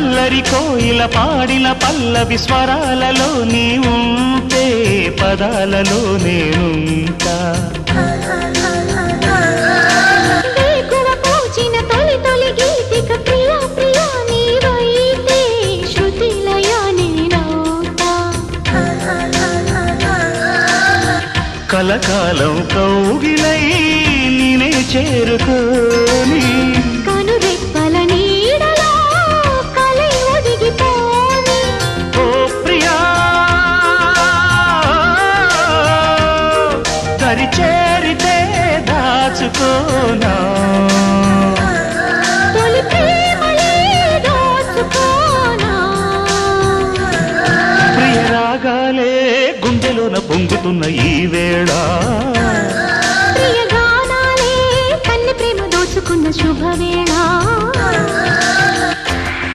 అల్లరి కోయిల పాడిన పల్లవి స్వరాలలో నీ ఉంటే పదాలలో నేనుంటా కలకాలం కౌగిలై నేనే చేరుకోని కనురెప్పల నీడలో కలై ఒదిగిపోని ఓ ప్రియా దరి చేరితే దాచుకోనా తొలి ప్రేమలే దోచుకోనా ప్రియ రాగాలే గుండెలోన పొంగుతున్న ఈ వేళ ప్రియ గానాలే కన్నె ప్రేమ దోచుకున్న శుభవే